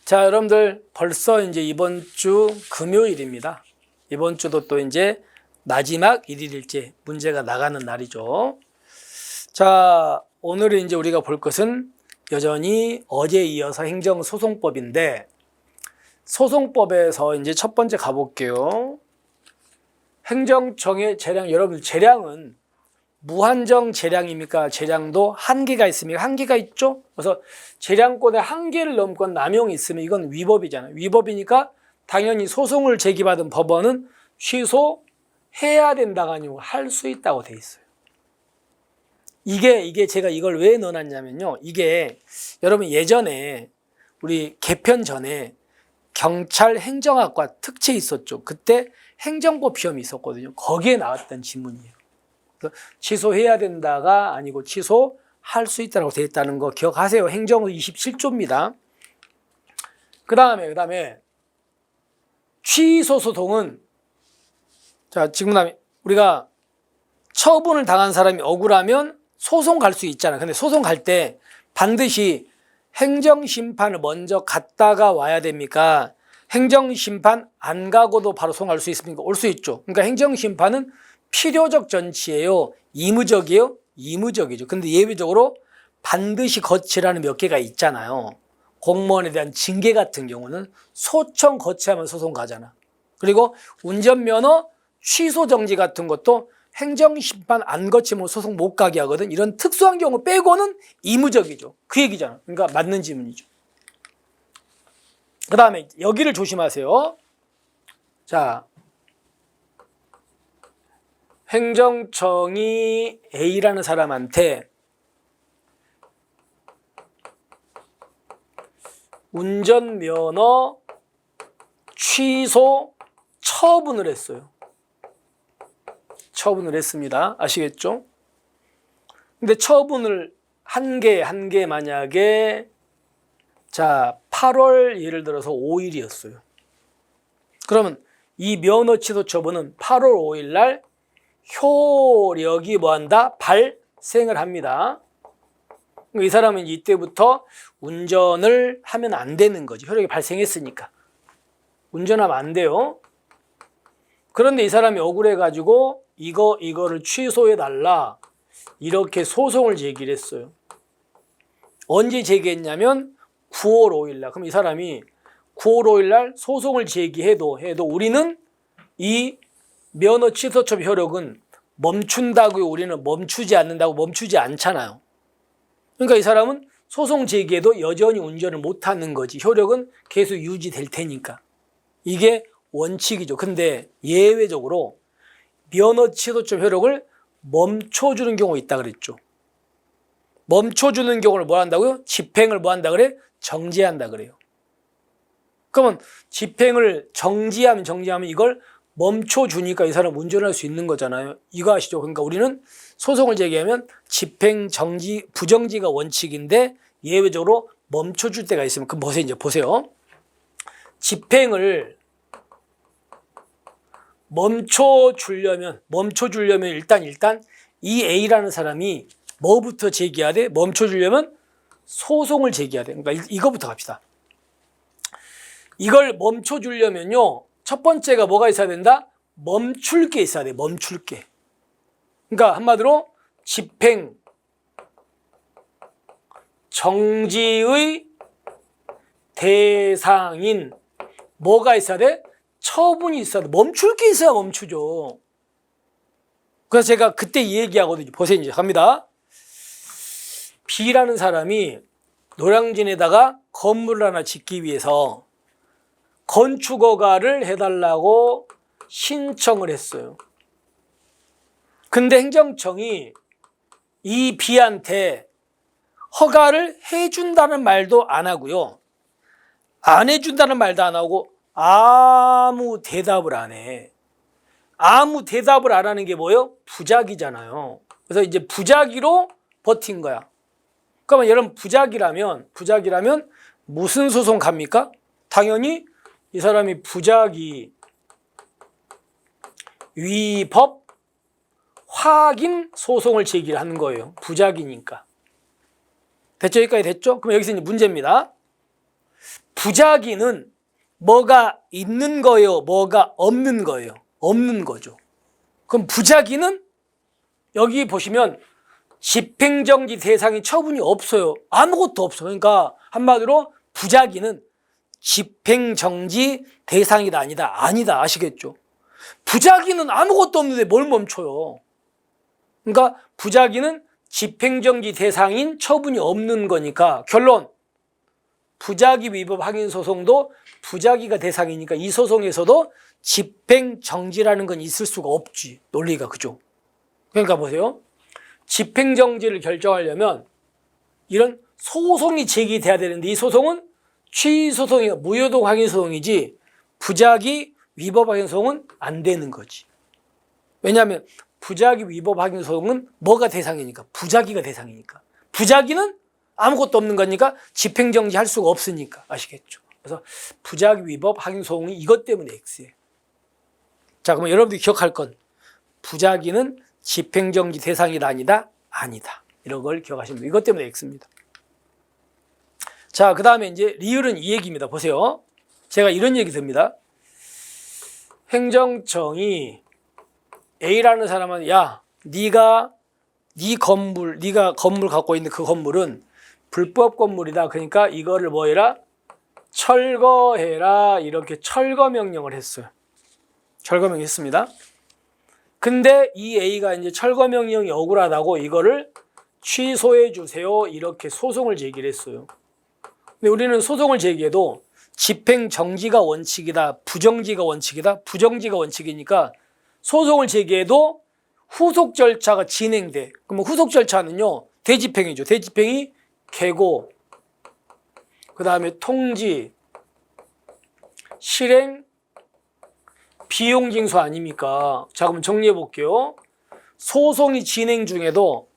자, 여러분들 벌써 이제 이번 주 금요일입니다. 이번 주도 또 이제 마지막 일일일째 문제가 나가는 날이죠. 자, 오늘은 이제 우리가 볼 것은 여전히 어제에 이어서 행정소송법인데, 소송법에서 이제 첫 번째 가볼게요. 행정청의 재량, 여러분 재량은 무한정 재량입니까? 재량도 한계가 있습니까? 한계가 있죠? 그래서 재량권의 한계를 넘건 남용이 있으면 이건 위법이잖아요. 위법이니까 당연히 소송을 제기받은 법원은 취소해야 된다가 아니고 할 수 있다고 돼 있어요. 이게 제가 이걸 왜 넣어놨냐면요. 이게 여러분 예전에 우리 개편 전에 경찰 행정학과 특채 있었죠. 그때 행정법 시험이 있었거든요. 거기에 나왔던 지문이에요. 취소해야 된다가 아니고 취소할 수 있다고 되어 있다는 거 기억하세요. 행정 27조입니다. 그 다음에 취소 소송은, 자, 지금 우리가 처분을 당한 사람이 억울하면 소송 갈 수 있잖아요. 근데 소송 갈 때 반드시 행정심판을 먼저 갔다가 와야 됩니까? 행정심판 안 가고도 바로 소송할 수 있습니까? 올 수 있죠. 그러니까 행정심판은 필요적 전치예요? 의무적이에요? 의무적이죠. 근데 예외적으로 반드시 거치라는 몇 개가 있잖아요. 공무원에 대한 징계 같은 경우는 소청 거치하면 소송 가잖아. 그리고 운전면허 취소 정지 같은 것도 행정심판 안 거치면 소송 못 가게 하거든. 이런 특수한 경우 빼고는 의무적이죠. 그 얘기잖아. 그러니까 맞는 질문이죠. 그 다음에 여기를 조심하세요. 자, 행정청이 A라는 사람한테 운전면허 취소 처분을 했어요. 처분을 했습니다. 아시겠죠? 근데 처분을 한 개 만약에, 자, 8월 예를 들어서 5일이었어요. 그러면 이 면허 취소 처분은 8월 5일 날 효력이 뭐한다? 발생을 합니다. 이 사람은 이때부터 운전을 하면 안 되는 거지. 효력이 발생했으니까. 운전하면 안 돼요. 그런데 이 사람이 억울해가지고 이거를 취소해달라. 이렇게 소송을 제기를 했어요. 언제 제기했냐면 9월 5일 날. 그럼 이 사람이 9월 5일 날 소송을 제기해도 우리는 이 면허 취소 처분 효력은 멈춘다고요. 우리는 멈추지 않는다고 멈추지 않잖아요. 그러니까 이 사람은 소송 제기해도 여전히 운전을 못하는 거지. 효력은 계속 유지될 테니까. 이게 원칙이죠. 근데 예외적으로 면허 취소 처분 효력을 멈춰주는 경우가 있다 그랬죠. 멈춰주는 경우를 뭐 한다고요? 집행을 뭐 한다 그래? 정지한다 그래요. 그러면 집행을 정지하면 이걸 멈춰주니까 이 사람 운전할 수 있는 거잖아요. 이거 아시죠? 그러니까 우리는 소송을 제기하면 집행 정지, 부정지가 원칙인데 예외적으로 멈춰줄 때가 있으면, 그럼 보세요. 집행을 멈춰주려면 일단 이 A라는 사람이 뭐부터 제기해야 돼? 멈춰주려면 소송을 제기해야 돼. 그러니까 이거부터 갑시다. 이걸 멈춰주려면요, 첫 번째가 뭐가 있어야 된다? 멈출 게 있어야 돼. 멈출 게. 그러니까 한마디로 집행 정지의 대상인 뭐가 있어야 돼? 처분이 있어야 돼. 멈출 게 있어야 멈추죠. 그래서 제가 그때 이 얘기하거든요. 보세요. 이제 갑니다. B라는 사람이 노량진에다가 건물을 하나 짓기 위해서 건축허가를 해달라고 신청을 했어요. 근데 행정청이 이 B한테 허가를 해준다는 말도 안 하고요. 안 해준다는 말도 안 하고 아무 대답을 안 해. 아무 대답을 안 하는 게 뭐예요? 부작위잖아요. 그래서 이제 부작위로 버틴 거야. 그러면 여러분 부작위라면 무슨 소송 갑니까? 당연히 이 사람이 부작위 위법 확인 소송을 제기를 하는 거예요. 부작위니까. 됐죠? 여기까지 됐죠? 그럼 여기서 이제 문제입니다. 부작위는 뭐가 있는 거예요? 뭐가 없는 거예요? 없는 거죠. 그럼 부작위는 여기 보시면 집행정지 대상인 처분이 없어요. 아무것도 없어. 그러니까 한마디로 부작위는 집행정지 대상이다 아니다? 아니다. 아시겠죠? 부작위는 아무것도 없는데 뭘 멈춰요? 그러니까 부작위는 집행정지 대상인 처분이 없는 거니까 결론, 부작위 위법 확인 소송도 부작위가 대상이니까 이 소송에서도 집행정지라는 건 있을 수가 없지. 논리가 그죠? 그러니까 보세요. 집행정지를 결정하려면 이런 소송이 제기돼야 되는데 이 소송은 취소송이 무효동 확인 소송이지 부작위 위법 확인 소송은 안 되는 거지. 왜냐하면 부작위 위법 확인 소송은 뭐가 대상이니까? 부작위가 대상이니까. 부작위는 아무것도 없는 거니까 집행정지 할 수가 없으니까. 아시겠죠? 그래서 부작위 위법 확인 소송이 이것 때문에 X예요. 자, 그러면 여러분들이 기억할 건 부작위는 집행정지 대상이다 아니다? 아니다. 이런 걸 기억하시면 돼요. 이것 때문에 X입니다. 자, 그 다음에 이제 리을은 이 얘기입니다. 보세요. 제가 이런 얘기 듭니다. 행정청이 A라는 사람은 야, 네가 건물 갖고 있는 그 건물은 불법 건물이다. 그러니까 이거를 뭐 해라? 철거해라. 이렇게 철거 명령을 했어요. 철거 명령 했습니다. 근데 이 A가 이제 철거 명령이 억울하다고 이거를 취소해 주세요. 이렇게 소송을 제기를 했어요. 근데 우리는 소송을 제기해도 집행 정지가 원칙이다, 부정지가 원칙이다. 부정지가 원칙이니까 소송을 제기해도 후속 절차가 진행돼. 그러면 후속 절차는요, 대집행이죠. 대집행이 계고, 그 다음에 통지, 실행, 비용 징수 아닙니까? 자, 그럼 정리해 볼게요. 소송이 진행 중에도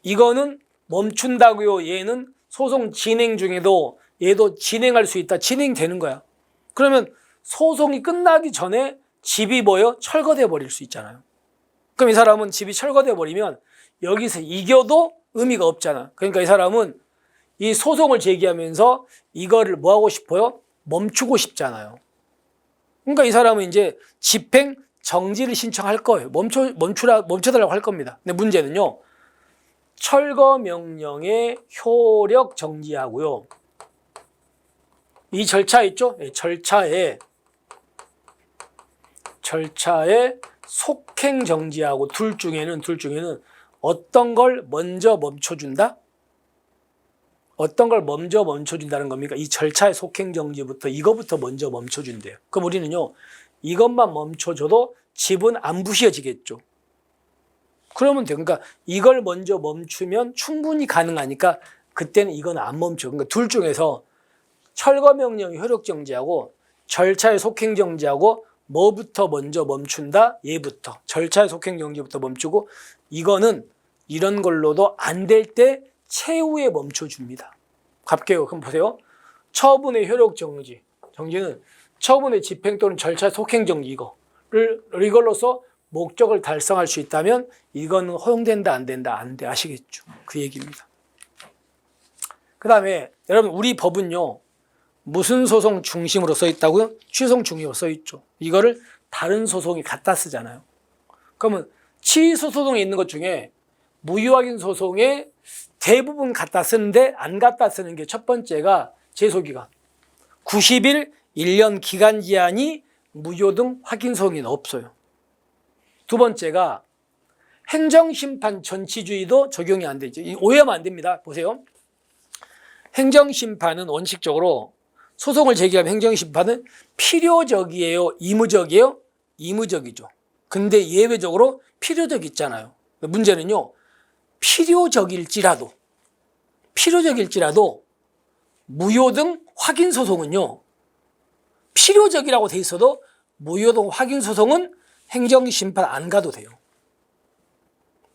이거는 멈춘다고요. 얘는 소송 진행 중에도 얘도 진행할 수 있다. 진행되는 거야. 그러면 소송이 끝나기 전에 집이 뭐요? 철거돼 버릴 수 있잖아요. 그럼 이 사람은 집이 철거돼 버리면 여기서 이겨도 의미가 없잖아. 그러니까 이 사람은 이 소송을 제기하면서 이거를 뭐 하고 싶어요? 멈추고 싶잖아요. 그러니까 이 사람은 이제 집행 정지를 신청할 거예요. 멈춰달라고 할 겁니다. 근데 문제는요, 철거 명령의 효력 정지하고요, 이 절차 있죠? 네, 절차에 속행 정지하고 둘 중에는 어떤 걸 먼저 멈춰준다? 어떤 걸 먼저 멈춰준다는 겁니까? 이 절차의 속행 정지부터 이거부터 먼저 멈춰준대요. 그럼 우리는요, 이것만 멈춰줘도 집은 안 부셔지겠죠. 그러면 돼요. 그러니까 이걸 먼저 멈추면 충분히 가능하니까 그때는 이건 안 멈춰. 그러니까 둘 중에서 철거 명령의 효력 정지하고 절차의 속행 정지하고 뭐부터 먼저 멈춘다? 얘부터. 절차의 속행 정지부터 멈추고, 이거는 이런 걸로도 안 될 때 최후에 멈춰줍니다. 갈게요. 그럼 보세요. 처분의 효력 정지. 정지는 처분의 집행 또는 절차 속행 정지 이걸로서 목적을 달성할 수 있다면 이거는 허용된다 안 된다? 안 돼. 아시겠죠? 그 얘기입니다. 그 다음에 여러분, 우리 법은요, 무슨 소송 중심으로 써 있다고요? 취소송 중심으로 써 있죠. 이거를 다른 소송이 갖다 쓰잖아요. 그러면 취소 소송에 있는 것 중에 무효확인 소송에 대부분 갖다 쓰는데 안 갖다 쓰는 게 첫 번째가 제소기간. 90일 1년 기간 제한이 무효 등 확인 소송이 없어요. 두 번째가 행정심판 전치주의도 적용이 안 되죠. 오해하면 안 됩니다. 보세요. 행정심판은 원칙적으로 소송을 제기하면 행정심판은 필요적이에요? 이무적이에요? 이무적이죠. 근데 예외적으로 필요적 있잖아요. 문제는요, 필요적일지라도 무효 등 확인 소송은요, 필요적이라고 돼 있어도 무효 등 확인 소송은 행정심판 안 가도 돼요.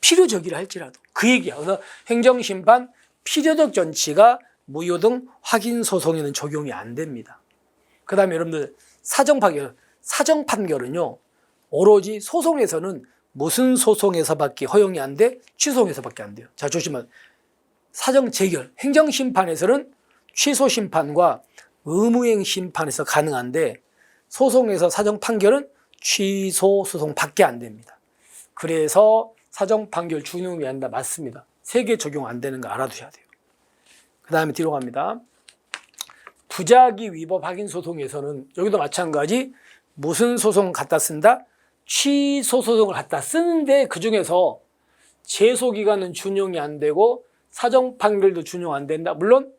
필요적이라 할지라도. 그 얘기야. 그래서 행정심판 필요적 전치가 무효 등 확인 소송에는 적용이 안 됩니다. 그 다음에 여러분들 사정 판결은요, 오로지 소송에서는 무슨 소송에서밖에 허용이 안 돼? 취소송에서밖에 안 돼요. 자, 조심하세요. 사정 재결, 행정심판에서는 취소 심판과 의무행 심판에서 가능한데 소송에서 사정 판결은 취소 소송밖에 안 됩니다. 그래서 사정 판결 준용이 한다 맞습니다. 3개 적용 안 되는 거 알아두셔야 돼요. 그 다음에 뒤로 갑니다. 부작위 위법 확인 소송에서는 여기도 마찬가지 무슨 소송 갖다 쓴다? 취소 소송을 갖다 쓰는데 그중에서 제소기간은 준용이 안 되고 사정 판결도 준용 안 된다. 물론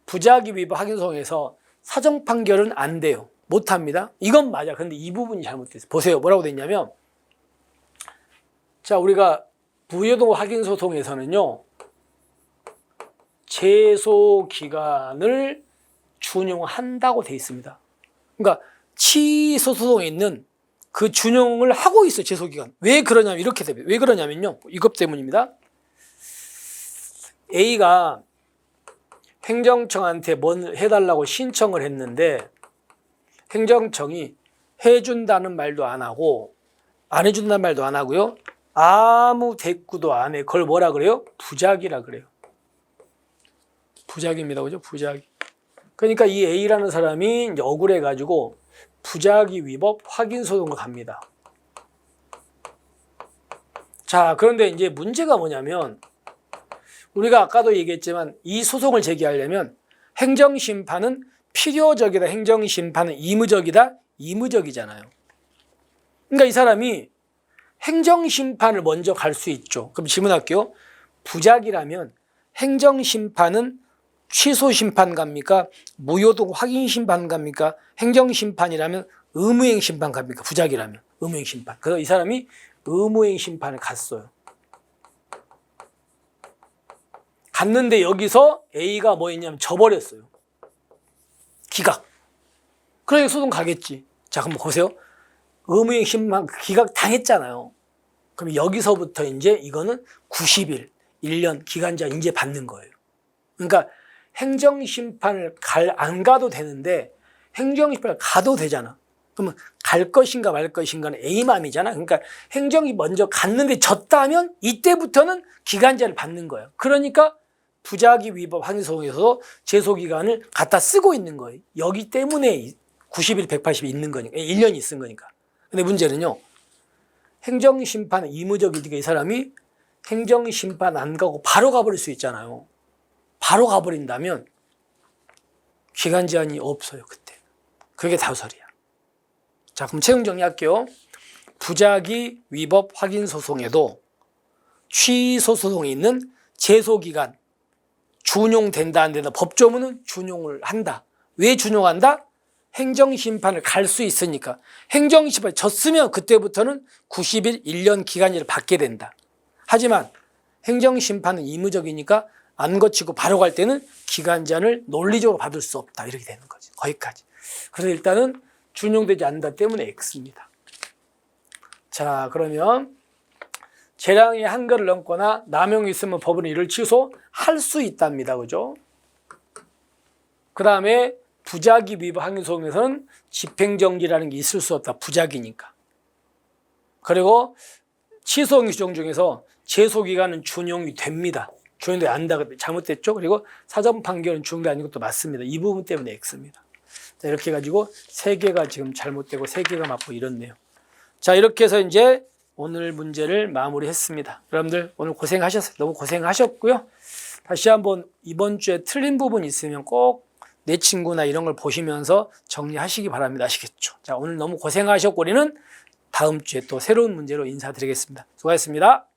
부작위 위법 확인 소송에서 사정 판결은 안 돼요. 못 합니다. 이건 맞아. 근데 이 부분이 잘못됐어요. 보세요. 뭐라고 됐냐면 자, 우리가 부여동 확인 소송에서는요. 제소기간을 준용한다고 돼 있습니다. 그러니까 취소 소송에 있는 그 준용을 하고 있어요. 제소기간. 왜 그러냐면 이렇게 됩니다. 왜 그러냐면요. 이것 때문입니다. A가 행정청한테 뭘 해달라고 신청을 했는데 행정청이 해준다는 말도 안 하고 안 해준다는 말도 안 하고요. 아무 대꾸도 안 해. 그걸 뭐라 그래요? 부작위라 그래요. 부작위입니다. 그죠? 부작위. 그러니까 이 A라는 사람이 이제 억울해가지고 부작위 위법 확인 소송을 갑니다. 자, 그런데 이제 문제가 뭐냐면 우리가 아까도 얘기했지만 이 소송을 제기하려면 행정심판은 필요적이다. 행정심판은 의무적이다. 의무적이잖아요. 그러니까 이 사람이 행정심판을 먼저 갈 수 있죠. 그럼 질문할게요. 부작위라면 행정심판은 취소심판 갑니까? 무효동 확인심판 갑니까? 행정심판이라면 의무행심판 갑니까? 부작위라면 의무행심판. 그래서 이 사람이 의무행심판을 갔어요. 갔는데 여기서 A가 뭐 했냐면 져버렸어요. 기각. 그러니까 소송 가겠지. 자, 그럼 보세요. 의무행심판 기각 당했잖아요. 그럼 여기서부터 이제 이거는 90일, 1년 기간제 이제 받는 거예요. 그러니까 행정심판을 안 가도 되는데 행정심판을 가도 되잖아. 그러면 갈 것인가 말 것인가는 A 맘이잖아. 그러니까 행정이 먼저 갔는데 졌다면 이때부터는 기간제를 받는 거예요. 그러니까 부작위 위법 확인 소송에서 제소기간을 갖다 쓰고 있는 거예요. 여기 때문에 90일, 180일 있는 거니까 1년이 있은 거니까. 근데 문제는요. 행정심판은 의무적이니까 이 사람이 행정심판 안 가고 바로 가버릴 수 있잖아요. 바로 가버린다면 기간 제한이 없어요. 그때. 그게 다소리야. 자, 그럼 채용 정리할게요. 부작위 위법 확인 소송에도 취소 소송에 있는 제소기간 준용된다 안 된다. 법조문은 준용을 한다. 왜 준용한다? 행정심판을 갈 수 있으니까. 행정심판이 졌으면 그때부터는 90일 1년 기간제를 받게 된다. 하지만 행정심판은 의무적이니까 안 거치고 바로 갈 때는 기간 제한을 논리적으로 받을 수 없다. 이렇게 되는 거지. 거기까지. 그래서 일단은 준용되지 않는다 때문에 X입니다. 자, 그러면 재량이 한계를 넘거나 남용이 있으면 법원은 이를 취소할 수 있답니다. 그죠? 그 다음에 부작위 위법 확인 소송에서는 집행정지라는 게 있을 수 없다. 부작위니까. 그리고 취소 규정 중에서 제소기간은 준용이 됩니다. 준용되지 않는다. 잘못됐죠? 그리고 사전 판결은 준용되지 않는 것도 맞습니다. 이 부분 때문에 X입니다. 자, 이렇게 해가지고 3개가 지금 잘못되고 3개가 맞고 이렇네요. 자, 이렇게 해서 이제 오늘 문제를 마무리했습니다. 여러분들 오늘 고생하셨어요. 너무 고생하셨고요. 다시 한번 이번 주에 틀린 부분 있으면 꼭 내 친구나 이런 걸 보시면서 정리하시기 바랍니다. 아시겠죠? 자, 오늘 너무 고생하셨고 우리는 다음 주에 또 새로운 문제로 인사드리겠습니다. 수고하셨습니다.